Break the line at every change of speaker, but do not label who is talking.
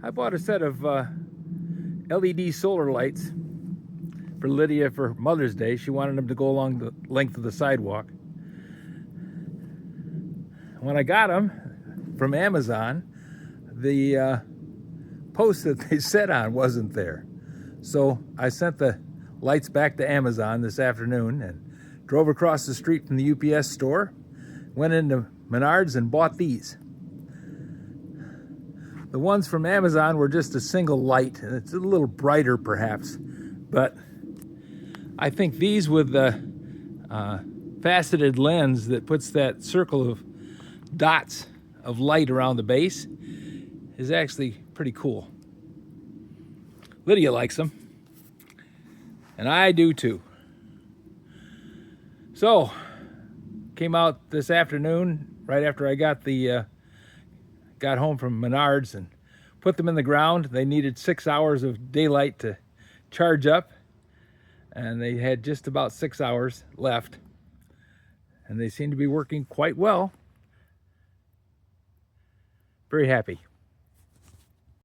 I bought a set of LED solar lights for Lydia for Mother's Day. She wanted them to go along the length of the sidewalk. When I got them from Amazon, the post that they set on wasn't there. So I sent the lights back to Amazon this afternoon and drove across the street from the UPS store, went into Menards and bought these. The ones from Amazon were just a single light, and it's a little brighter perhaps, but I think these with the faceted lens that puts that circle of dots of light around the base is actually pretty cool. Lydia likes them, and I do too. So, came out this afternoon right after I got home from Menards and put them in the ground. They needed 6 hours of daylight to charge up, and they had just about 6 hours left, and they seem to be working quite well. Very happy.